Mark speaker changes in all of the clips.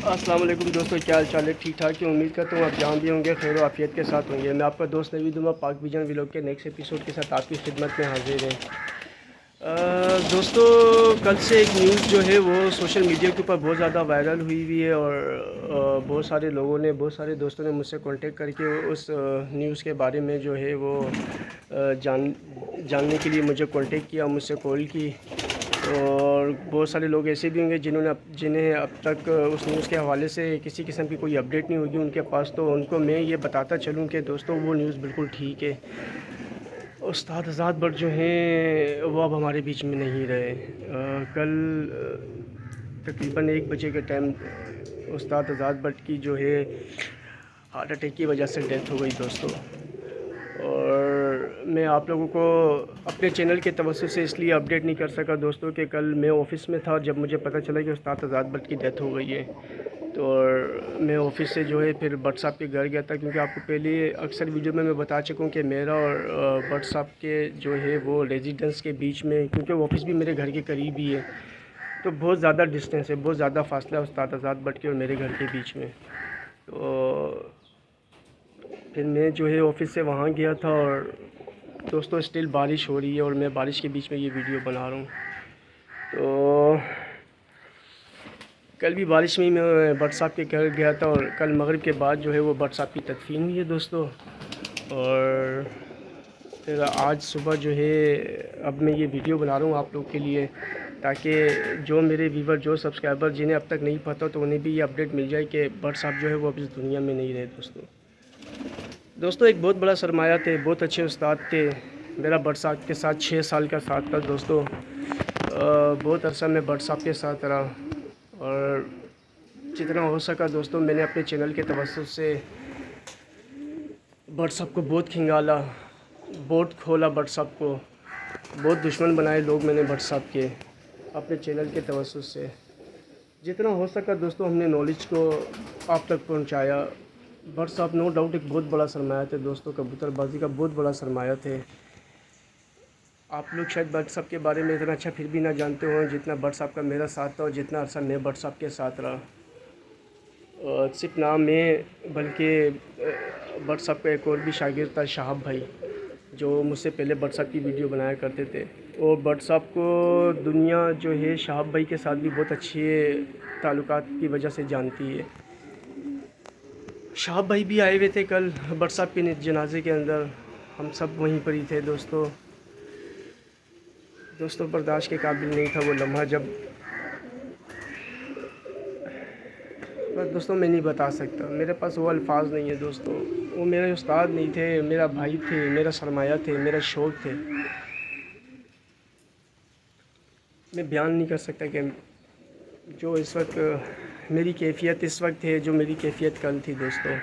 Speaker 1: السلام علیکم دوستوں، کیا حال چال ہے؟ ٹھیک ٹھاک ہے، امید کرتا ہوں آپ جہاں بھی ہوں گے خیر و عافیت کے ساتھ ہوں گے۔ میں آپ کا دوست نوید عمر پاک ویژن ولاگ کے نیکسٹ ایپیسوڈ کے ساتھ آپ کی خدمت میں حاضر ہیں۔ دوستوں، کل سے ایک نیوز جو ہے وہ سوشل میڈیا کے اوپر بہت زیادہ وائرل ہوئی ہے، اور بہت سارے لوگوں نے، بہت سارے دوستوں نے مجھ سے کانٹیکٹ کر کے اس نیوز کے بارے میں جو ہے وہ جاننے کے لیے مجھے کانٹیکٹ کیا، مجھ سے کال کی۔ اور بہت سارے لوگ ایسے بھی ہوں گے جنہیں اب تک اس نیوز کے حوالے سے کسی قسم کی کوئی اپڈیٹ نہیں ہوگی ان کے پاس، تو ان کو میں یہ بتاتا چلوں کہ دوستوں وہ نیوز بالکل ٹھیک ہے۔ استاد آزاد بٹ جو ہیں وہ اب ہمارے بیچ میں نہیں رہے۔ کل تقریباً 1 بجے کے ٹائم استاد آزاد بٹ کی جو ہے ہارٹ اٹیک کی وجہ سے ڈیتھ ہو گئی دوستوں۔ اور میں آپ لوگوں کو اپنے چینل کے توسط سے اس لیے اپڈیٹ نہیں کر سکا دوستوں کہ کل میں آفس میں تھا جب مجھے پتہ چلا کہ استاد آزاد بٹ کی ڈیتھ ہو گئی ہے، تو میں آفس سے جو ہے پھر بٹ صاحب کے گھر گیا تھا، کیونکہ آپ کو پہلے اکثر ویڈیو میں بتا چکا ہوں کہ میرا اور بٹ صاحب کے جو ہے وہ ریزیڈنس کے بیچ میں، کیونکہ وہ آفس بھی میرے گھر کے قریب ہی ہے، تو بہت زیادہ ڈسٹینس ہے، بہت زیادہ فاصلہ ہے استاد آزاد بٹ کے اور میرے گھر کے بیچ میں۔ تو پھر میں جو ہے آفس سے وہاں گیا تھا، اور دوستوں اسٹل بارش ہو رہی ہے اور میں بارش کے بیچ میں یہ ویڈیو بنا رہا ہوں۔ تو کل بھی بارش میں ہی میں بٹ صاحب کے گھر گیا تھا، اور کل مغرب کے بعد جو ہے وہ بٹ صاحب کی تدفین ہوئی ہے دوستوں۔ اور پھر آج صبح جو ہے اب میں یہ ویڈیو بنا رہا ہوں آپ لوگ کے لیے، تاکہ جو میرے ویور، جو سبسکرائبر جنہیں اب تک نہیں پتہ تو انہیں بھی یہ اپڈیٹ مل جائے کہ بٹ صاحب جو ہے وہ اب اس دنیا میں نہیں رہے دوستوں۔ ایک بہت بڑا سرمایہ تھے، بہت اچھے استاد تھے، میرا بٹ صاحب کے ساتھ 6 سال کا ساتھ تھا دوستوں۔ بہت عرصہ میں بٹ صاحب کے ساتھ رہا، اور جتنا ہو سکا دوستوں میں نے اپنے چینل کے توسط سے بٹ صاحب کو بہت کھنگالا، بہت کھولا بٹ صاحب کو، بہت دشمن بنائے لوگ میں نے بٹ صاحب کے اپنے چینل کے توسط سے۔ جتنا ہو سکا دوستوں ہم نے نالج کو آپ تک پہنچایا۔ بٹ صاحب نو ڈاؤٹ ایک بہت بڑا سرمایہ تھے دوستوں، کبوتر بازی کا بہت بڑا سرمایہ تھے۔ آپ لوگ شاید بٹ صاحب کے بارے میں اتنا اچھا پھر بھی نہ جانتے ہوں جتنا بٹ صاحب کا میرا ساتھ تھا، اور جتنا عرصہ میں بٹ صاحب کے ساتھ رہا۔ صرف نام میں بلکہ بٹ صاحب کا ایک اور بھی شاگرد تھا شہاب بھائی، جو مجھ سے پہلے بٹ صاحب کی ویڈیو بنایا کرتے تھے، اور بٹ صاحب کو دنیا جو ہے شہاب بھائی کے ساتھ بھی بہت اچھے تعلقات کی وجہ سے جانتی ہے۔ شہاب بھائی بھی آئے ہوئے تھے کل بٹ صاحب کے جنازے کے اندر، ہم سب وہیں پر ہی تھے دوستوں۔ برداشت کے قابل نہیں تھا وہ لمحہ جب، بس دوستوں میں نہیں بتا سکتا، میرے پاس وہ الفاظ نہیں ہے دوستوں۔ وہ میرے استاد نہیں تھے، میرا بھائی تھے، میرا سرمایہ تھے، میرا شوق تھے۔ میں بیان نہیں کر سکتا کہ جو اس وقت میری کیفیت اس وقت ہے، جو میری کیفیت کل تھی دوستوں۔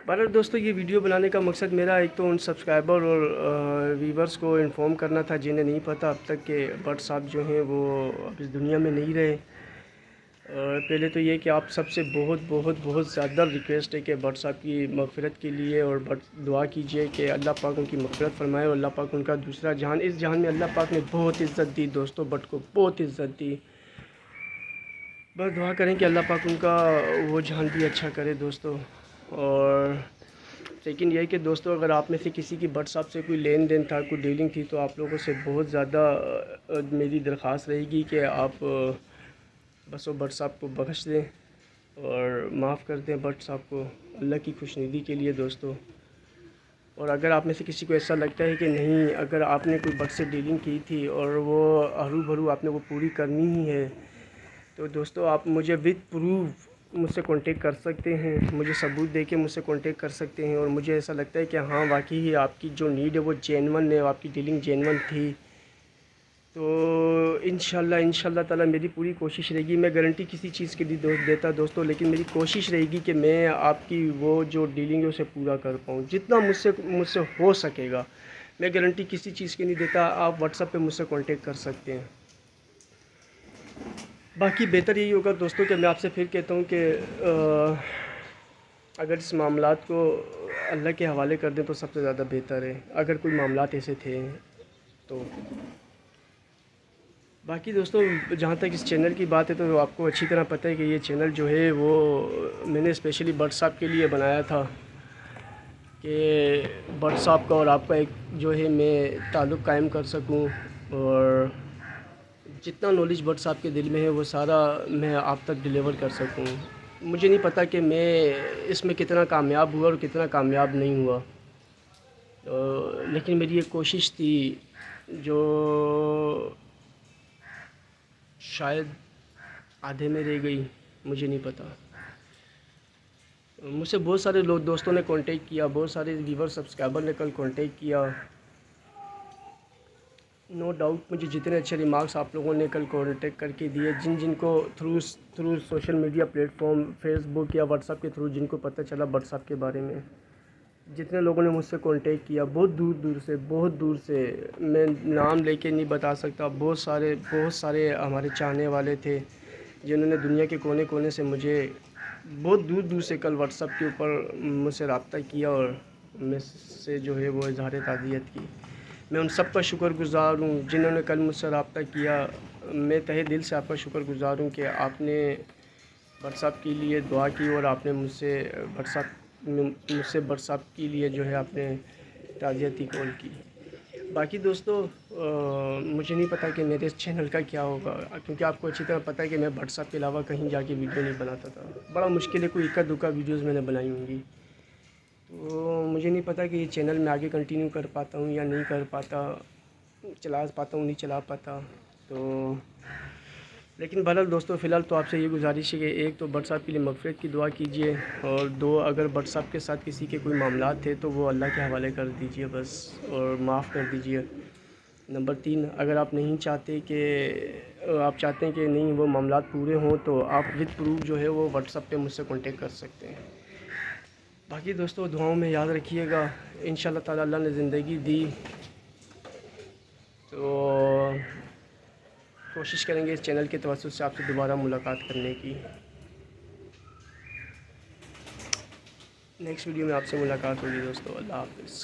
Speaker 1: بہرحال دوستوں یہ ویڈیو بنانے کا مقصد میرا ایک تو ان سبسکرائبر اور ویورز کو انفارم کرنا تھا جنہیں نہیں پتہ اب تک کہ بٹ صاحب جو ہیں وہ اب اس دنیا میں نہیں رہے۔ پہلے تو یہ کہ آپ سب سے بہت بہت بہت زیادہ ریکویسٹ ہے کہ بٹ صاحب کی مغفرت کے لیے اور دعا کیجئے کہ اللہ پاک ان کی مغفرت فرمائے، اور اللہ پاک ان کا دوسرا جہان، اس جہان میں اللہ پاک نے بہت عزت دی دوستوں، بٹ کو بہت عزت دی۔ بس دعا کریں کہ اللہ پاک ان کا وہ جہان بھی اچھا کرے دوستوں۔ اور لیکن یہ کہ دوستوں اگر آپ میں سے کسی کی بٹ صاحب سے کوئی لین دین تھا، کوئی ڈیلنگ تھی، تو آپ لوگوں سے بہت زیادہ میری درخواست رہے گی کہ آپ بس وہ بٹ صاحب کو بخش دیں اور معاف کر دیں بٹ صاحب کو، اللہ کی خوشنودی کے لیے دوستوں۔ اور اگر آپ میں سے کسی کو ایسا لگتا ہے کہ نہیں، اگر آپ نے کوئی بٹ سے ڈیلنگ کی تھی اور وہ ہرو بھرو آپ نے وہ پوری کرنی ہی ہے، تو دوستوں آپ مجھے وتھ پروف مجھ سے کانٹیکٹ کر سکتے ہیں، مجھے ثبوت دے کے مجھ سے کانٹیکٹ کر سکتے ہیں، اور مجھے ایسا لگتا ہے کہ ہاں واقعی ہی آپ کی جو نیڈ ہے وہ جینون ہے، آپ کی ڈیلنگ جینون تھی، تو انشاءاللہ تعالیٰ میری پوری کوشش رہے گی۔ میں گارنٹی کسی چیز کے لیے دیتا دوستوں، لیکن میری کوشش رہے گی کہ میں آپ کی وہ جو ڈیلنگ ہے اسے پورا کر پاؤں جتنا مجھ سے ہو سکے گا۔ میں گارنٹی کسی چیز کی نہیں دیتا، آپ واٹس ایپ پہ مجھ سے کانٹیکٹ کر سکتے ہیں۔ باقی بہتر یہی ہوگا دوستوں کہ میں آپ سے پھر کہتا ہوں کہ اگر اس معاملات کو اللہ کے حوالے کر دیں تو سب سے زیادہ بہتر ہے، اگر کوئی معاملات ایسے تھے تو۔ باقی دوستوں جہاں تک اس چینل کی بات ہے تو آپ کو اچھی طرح پتہ ہے کہ یہ چینل جو ہے وہ میں نے اسپیشلی برڈ صاحب کے لیے بنایا تھا کہ برڈ صاحب کا اور آپ کا ایک جو ہے میں تعلق قائم کر سکوں، اور جتنا نالج برڈ صاحب کے دل میں ہے وہ سارا میں آپ تک ڈیلیور کر سکوں۔ مجھے نہیں پتہ کہ میں اس میں کتنا کامیاب ہوا اور کتنا کامیاب نہیں ہوا، لیکن میری ایک کوشش تھی جو شاید آدھے میں رہ گئی، مجھے نہیں پتہ۔ مجھ سے بہت سارے لوگ دوستوں نے کانٹیکٹ کیا، بہت سارے ویور سبسکرائبر نے کل کانٹیکٹ کیا۔ نو ڈاؤٹ مجھے جتنے اچھے ریمارکس آپ لوگوں نے کل کانٹیکٹ کر کے دیے، جن کو through social media platform Facebook یا واٹس ایپ کے تھرو جن کو پتہ چلا برڈ صاحب کے بارے میں، جتنے لوگوں نے مجھ سے کانٹیکٹ کیا بہت دور سے میں نام لے کے نہیں بتا سکتا، بہت سارے ہمارے چاہنے والے تھے جنہوں نے دنیا کے کونے کونے سے مجھے بہت دور سے کل واٹس ایپ کے اوپر مجھ سے رابطہ کیا اور مجھ سے جو ہے وہ اظہار تعزیت کی۔ میں ان سب کا شکر گزار ہوں جنہوں نے کل مجھ سے رابطہ کیا۔ میں تہہ دل سے آپ کا شکر گزار ہوں کہ آپ نے برڈ صاحب کے لیے دعا کی اور آپ نے مجھ سے برڈ صاحب کے لیے جو ہے آپ نے تعزیتی کال کی۔ باقی دوستو مجھے نہیں پتہ کہ میرے اس چینل کا کیا ہوگا، کیونکہ آپ کو اچھی طرح پتہ ہے کہ میں برڈ صاحب کے علاوہ کہیں جا کے ویڈیو نہیں بناتا تھا، بڑا مشکل ہے کوئی اکا دکا ویڈیوز میں نے بنائی ہوں گی، تو مجھے نہیں پتہ کہ یہ چینل میں آگے کنٹینیو کر پاتا ہوں یا نہیں کر پاتا، چلا پاتا ہوں نہیں چلا پاتا تو، لیکن بہرحال دوستو فی الحال تو آپ سے یہ گزارش ہے کہ ایک تو برڈ صاحب کے لیے مغفرت کی دعا کیجیے، اور دو اگر برڈ صاحب کے ساتھ کسی کے کوئی معاملات تھے تو وہ اللہ کے حوالے کر دیجیے بس، اور معاف کر دیجیے۔ نمبر 3، اگر آپ نہیں چاہتے کہ آپ چاہتے ہیں کہ نہیں وہ معاملات پورے ہوں تو آپ وتھ پروف جو ہے وہ واٹس ایپ پہ مجھ سے کانٹیکٹ کر سکتے ہیں۔ باقی دوستو دعاؤں میں یاد رکھیے گا، انشاءاللہ تعالی اللہ نے زندگی دی تو کوشش کریں گے اس چینل کے توسط سے آپ سے دوبارہ ملاقات کرنے کی۔ نیکسٹ ویڈیو میں آپ سے ملاقات ہوگی دوستو، اللہ حافظ۔